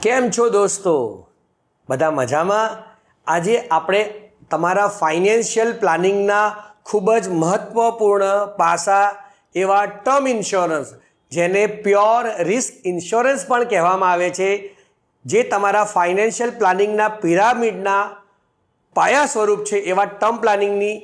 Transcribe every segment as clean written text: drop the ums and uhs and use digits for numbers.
કેમ છો દોસ્તો? બધા મજામાં? આજે આપણે તમારા ફાઇનાન્શિયલ પ્લાનિંગના ખૂબ જ મહત્ત્વપૂર્ણ પાસા એવા ટર્મ ઇન્સ્યોરન્સ, જેને પ્યોર રિસ્ક ઇન્સ્યોરન્સ પણ કહેવામાં આવે છે, જે તમારા ફાઇનાન્શિયલ પ્લાનિંગના પિરામિડના પાયા સ્વરૂપ છે, એવા ટર્મ પ્લાનિંગની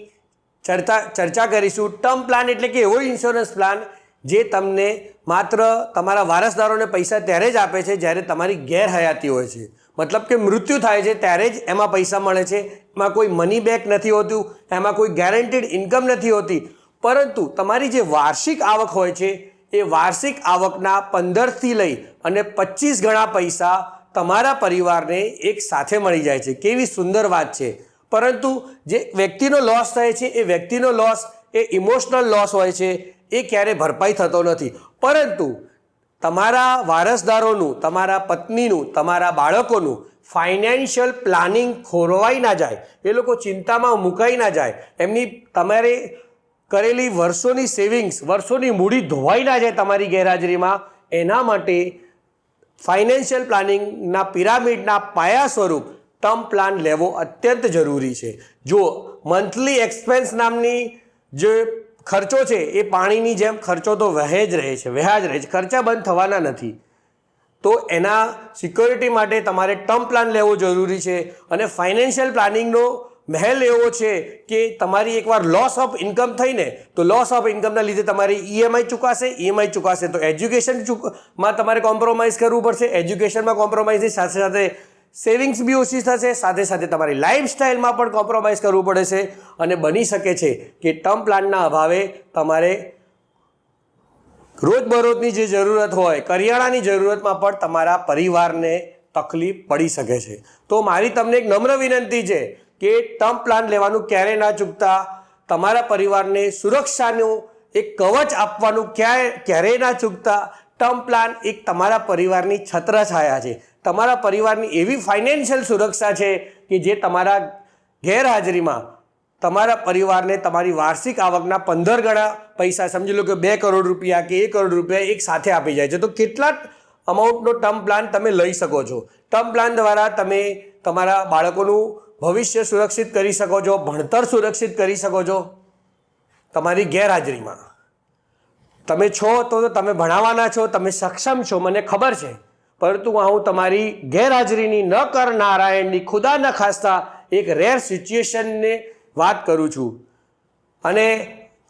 ચર્ચા કરીશું. ટર્મ પ્લાન એટલે કે એવો ઇન્સ્યોરન્સ પ્લાન જે તમને માત્ર તમારા વારસદારોને પૈસા ત્યારે જ આપે છે જ્યારે તમારી ગેરહયાતી હોય છે, મતલબ કે મૃત્યુ થાય છે ત્યારે જ એમાં પૈસા મળે છે. એમાં કોઈ મની બેક નથી હોતું, એમાં કોઈ ગેરંટીડ ઇન્કમ નથી હોતી, પરંતુ તમારી જે વાર્ષિક આવક હોય છે એ વાર્ષિક આવકના 15થી લઈ અને 25 ગણા પૈસા તમારા પરિવારને એક સાથે મળી જાય છે. કેવી સુંદર વાત છે! પરંતુ જે વ્યક્તિનો લોસ થાય છે એ વ્યક્તિનો લોસ એ ઇમોશનલ લોસ હોય છે, એ ક્યારેય ભરપાઈ થતો નથી. પરંતુ તમારા વારસદારોનું, તમારા પત્નીનું, તમારા બાળકોનું ફાઇનાન્શિયલ પ્લાનિંગ ખોરવાઈ ના જાય, એ લોકો ચિંતામાં મુકાઈ ના જાય, એમની તમારે કરેલી વર્ષોની સેવિંગ્સ, વર્ષોની મૂડી ધોવાઈ ના જાય તમારી ગેરહાજરીમાં, એના માટે ફાઇનાન્શિયલ પ્લાનિંગના પિરામિડના પાયા સ્વરૂપ ટર્મ પ્લાન લેવો અત્યંત જરૂરી છે. જો મંથલી એક્સપેન્સ નામની જે ખર્ચો છે એ પાણીની જેમ ખર્ચો તો વહ્યા જ રહે છે, ખર્ચા બંધ થવાના નથી. તો એના સિક્યોરિટી માટે તમારે ટર્મ પ્લાન લેવો જરૂરી છે. અને ફાઇનાન્શિયલ પ્લાનિંગનો મહેલ એવો છે કે તમારી એકવાર લોસ ઓફ ઇન્કમ થઈને, તો લોસ ઓફ ઇન્કમના લીધે તમારી ઈએમઆઈ ચૂકાશે તો એજ્યુકેશનમાં તમારે કોમ્પ્રોમાઇઝ કરવું પડશે. એજ્યુકેશનમાં કોમ્પ્રોમાઇઝની સાથે સાથે સેવિંગ્સ બી ઓછી થશે, સાથે સાથે તમારી લાઇફસ્ટાઇલમાં પણ કોમ્પ્રોમાઇઝ કરવું પડે છે. અને બની શકે છે કે ટર્મ પ્લાનના અભાવે તમારે રોજબરોજની જે જરૂરત હોય, કરિયાણાની જરૂરતમાં પણ તમારા પરિવારને તકલીફ પડી શકે છે. તો મારી તમને એક નમ્ર વિનંતી છે કે ટર્મ પ્લાન લેવાનું ક્યારેય ના ચૂકતા. તમારા પરિવારને સુરક્ષાનું એક કવચ આપવાનું ક્યારેય ના ચૂકતા. ટર્મ પ્લાન એક તમારા પરિવારની છત્રછાયા છે, તમારા પરિવારની એવી ફાઇનાન્શિયલ સુરક્ષા છે કે જે તમારા ગેરહાજરીમાં તમારા પરિવારને તમારી વાર્ષિક આવકના 15 ગણા પૈસા, સમજી લો કે 2 કરોડ રૂપિયા કે 1 કરોડ રૂપિયા એક સાથે આપી જાય છે. તો કેટલા અમાઉન્ટનો ટર્મ પ્લાન તમે લઈ શકો છો? ટર્મ પ્લાન દ્વારા તમે તમારા બાળકોનું ભવિષ્ય સુરક્ષિત કરી શકો છો, ભણતર સુરક્ષિત કરી શકો છો. તમારી ગેરહાજરીમાં તમે છો તો તમે ભણાવવાના છો, તમે સક્ષમ છો, મને ખબર છે, પરંતુ હું તમારી ગેરહાજરીની ન કર નારાયણની ખુદા ન ખાસ્તા એક રેર સિચ્યુએશનને વાત કરું છું. અને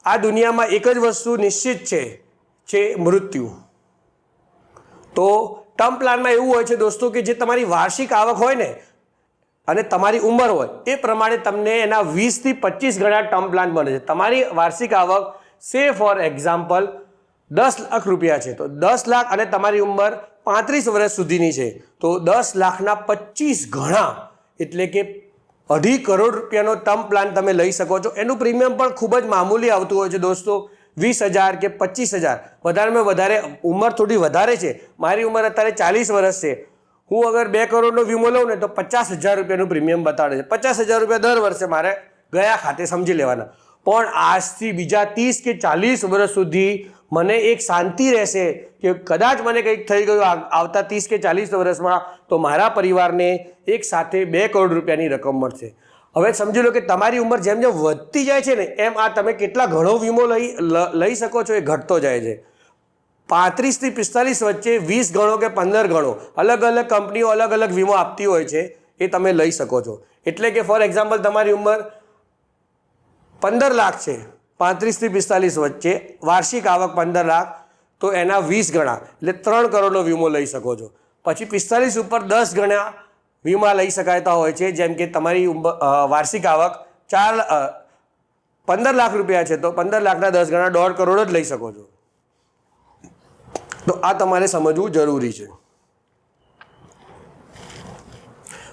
આ દુનિયામાં એક જ વસ્તુ નિશ્ચિત છે મૃત્યુ. તો ટર્મ પ્લાનમાં એવું હોય છે દોસ્તો કે જે તમારી વાર્ષિક આવક હોય ને અને તમારી ઉંમર હોય એ પ્રમાણે તમને એના 20થી 25 ગણા ટર્મ પ્લાન બને છે. તમારી વાર્ષિક આવક સે ફોર એક્ઝામ્પલ 10 લાખ રૂપિયા છે, તો 10 લાખ અને તમારી ઉંમર 35 વર્ષ સુધીની છે, તો 10 લાખના 25 ગણા એટલે કે 2.5 કરોડ રૂપિયાનો ટર્મ પ્લાન તમે લઈ શકો છો. એનું પ્રીમિયમ પણ ખૂબ જ મામૂલી આવતું હોય છે દોસ્તો, 20,000 કે 25,000. વધારેમાં વધારે ઉંમર થોડી વધારે છે, મારી ઉંમર અત્યારે 40 વર્ષ છે. હું અગર 2 કરોડનો વીમો લઉં ને તો 50,000 રૂપિયાનું પ્રીમિયમ બતાડે છે. 50,000 રૂપિયા દર વર્ષે મારે ગયા ખાતે સમજી લેવાના. પણ આજથી બીજા 30 કે 40 વર્ષ સુધી મને એક શાંતિ રહેશે કે કદાચ મને કંઈક થઈ ગયું આવતા 30 કે 40 વર્ષમાં, તો મારા પરિવારને એક સાથે 2 કરોડ રૂપિયાની રકમ મળશે. હવે સમજી લો કે તમારી ઉંમર જેમ જેમ વધતી જાય છે ને એમ આ તમે કેટલા ઘણો વીમો લઈ શકો છો એ ઘટતો જાય છે. 35 થી 45 વચ્ચે 20 ગણો કે 15 ગણો અલગ અલગ કંપનીઓ અલગ અલગ વીમો આપતી હોય છે, એ તમે લઈ શકો છો. એટલે કે ફોર એક્ઝામ્પલ તમારી ઉંમર 15 લાખ છે, 35 થી 45 વચ્ચે, વાર્ષિક આવક 15 લાખ, તો એના 20 ગણા એટલે 3 કરોડનો વીમો લઈ શકો છો. પછી 45 ઉપર 10 ગણા વીમા લઈ શકાતા હોય છે, જેમ કે તમારી વાર્ષિક આવક 15 લાખ રૂપિયા છે, તો 15 લાખના 10 ગણા 1.5 કરોડ જ લઈ શકો છો. તો આ તમારે સમજવું જરૂરી છે.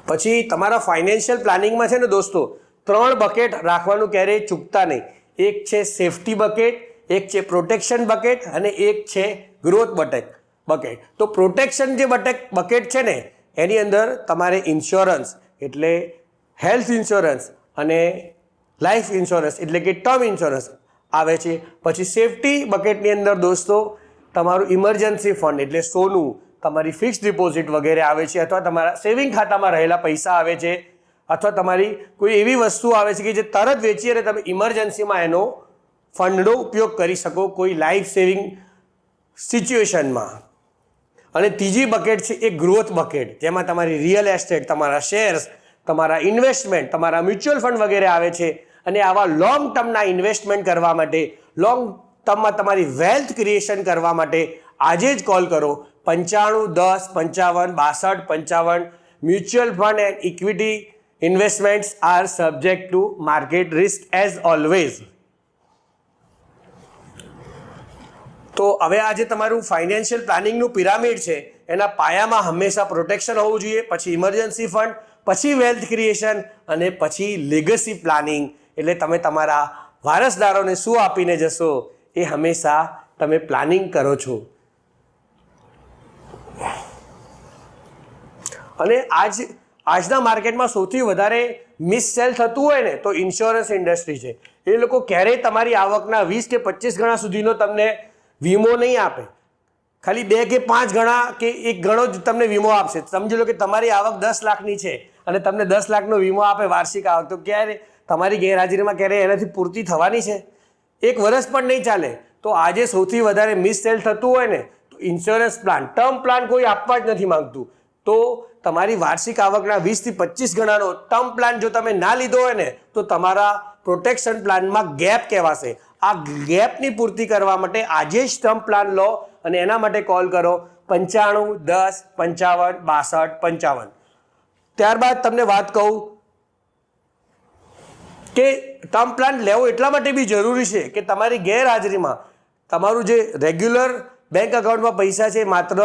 પછી તમારા ફાઇનાન્શિયલ પ્લાનિંગમાં છે ને દોસ્તો 3 બકેટ રાખવાનું ક્યારેય ચૂકતા નહીં. એક છે સેફટી બકેટ, એક છે પ્રોટેક્શન બકેટ અને એક છે ગ્રોથ બકેટ. તો પ્રોટેક્શન જે બકેટ છે ને એની અંદર તમારે ઇન્સ્યોરન્સ એટલે હેલ્થ ઇન્સ્યોરન્સ અને લાઈફ ઇન્સ્યોરન્સ એટલે કે ટર્મ ઇન્સ્યોરન્સ આવે છે. પછી સેફટી બકેટની અંદર દોસ્તો તમારું ઇમરજન્સી ફંડ એટલે સોનું, તમારી ફિક્સ ડિપોઝિટ વગેરે આવે છે, અથવા તમારા સેવિંગ ખાતામાં રહેલા પૈસા આવે છે, અથવા તમારી કોઈ એવી વસ્તુ આવે છે કે જે તરત વેચી અને તમે ઇમરજન્સીમાં એનો ફંડનો ઉપયોગ કરી શકો કોઈ લાઈફ સેવિંગ સિચ્યુએશનમાં. અને ત્રીજી બકેટ છે એ ગ્રોથ બકેટ, જેમાં તમારી રિયલ એસ્ટેટ, તમારા શેર્સ, તમારા ઇન્વેસ્ટમેન્ટ, તમારા મ્યુચ્યુઅલ ફંડ વગેરે આવે છે. અને આવા લોંગ ટર્મના ઇન્વેસ્ટમેન્ટ કરવા માટે, લોંગ ટર્મમાં તમારી વેલ્થ ક્રિએશન કરવા માટે આજે જ કોલ કરો 95 10 55 62 55. Mutual fund and equity investments R subject to market risk as always. તો હવે આજે તમારું ફાઇનાન્શિયલ પ્લાનિંગનું પિરામિડ છે, એના પાયામાં હંમેશા પ્રોટેક્શન હોવું જોઈએ, પછી ઇમરજન્સી ફંડ, પછી વેલ્થ ક્રિએશન અને પછી લેગસી પ્લાનિંગ. એટલે તમે તમારા વારસદારોને શું આપીને જશો એ હંમેશા તમે પ્લાનિંગ કરો છો. અને આજના માર્કેટમાં સૌથી વધારે મિસ સેલ થતું હોય ને તો ઇન્સ્યોરન્સ ઇન્ડસ્ટ્રી છે. એ લોકો ક્યારેય તમારી આવકના 20 કે 25 ગણા સુધીનો તમને વીમો નહીં આપે, ખાલી 2 કે 5 ગણા કે 1 ગણો જ તમને વીમો આપશે. સમજી લો કે તમારી આવક 10 લાખની છે અને તમને 10 લાખનો વીમો આપે વાર્ષિક આવક, તો ક્યારે તમારી ગેરહાજરીમાં ક્યારે એનાથી પૂર્તિ થવાની છે? 1 વર્ષ પણ નહીં ચાલે. તો આજે સૌથી વધારે મિસ સેલ થતું હોય ને તો ઇન્સ્યોરન્સ પ્લાન, ટર્મ પ્લાન કોઈ આપવા જ નથી માંગતું. તો તમારી વાર્ષિક આવકના 20 થી 25 ગણાનો ટર્મ પ્લાન જો તમે ના લીધો હોય ને તો તમારા પ્રોટેક્શન પ્લાનમાં ગેપ કહેવાશે. આ ગેપની પૂર્તિ કરવા માટે આજે જ ટર્મ પ્લાન લો અને એના માટે કોલ કરો 95 10 55 62 55. ત્યારબાદ તમને વાત કહું કે ટર્મ પ્લાન લેવો એટલા માટે બી જરૂરી છે કે તમારી ગેરહાજરીમાં તમારું જે રેગ્યુલર બેંક અકાઉન્ટમાં પૈસા છે માત્ર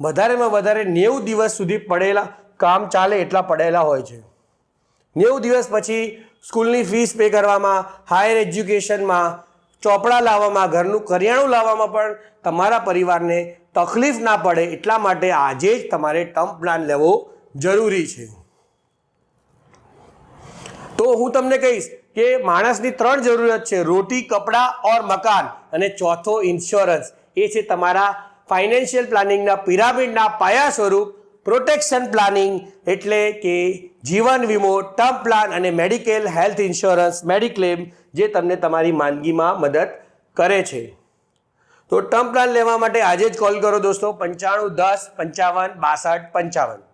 વધારેમાં વધારે 90 દિવસ સુધી પડેલા, કામ ચાલે એટલા પડેલા હોય છે. 90 દિવસ પછી સ્કૂલની ફીસ પે કરવામાં, હાયર એજ્યુકેશનમાં, ચોપડા લાવવામાં, ઘરનું કરિયાણું લાવવામાં પણ તમારા પરિવારને તકલીફ ના પડે એટલા માટે આજે જ તમારે ટર્મ પ્લાન લેવો જરૂરી છે. તો હું તમને કહીશ કે માણસની 3 જરૂરિયાત છે, રોટી, કપડાં ઓર મકાન, અને ચોથો ઇન્સ્યોરન્સ. એ છે તમારા ફાઇનાન્શિયલ પ્લાનિંગના પિરામિડના પાયા સ્વરૂપ પ્રોટેક્શન પ્લાનિંગ, એટલે કે જીવન વીમો, ટર્મ પ્લાન અને મેડિકલ હેલ્થ ઇન્સ્યોરન્સ, મેડિક્લેમ, જે તમને તમારી માંદગીમાં મદદ કરે છે. તો ટર્મ પ્લાન લેવા માટે આજે જ કોલ કરો દોસ્તો 95 10 55 62 55.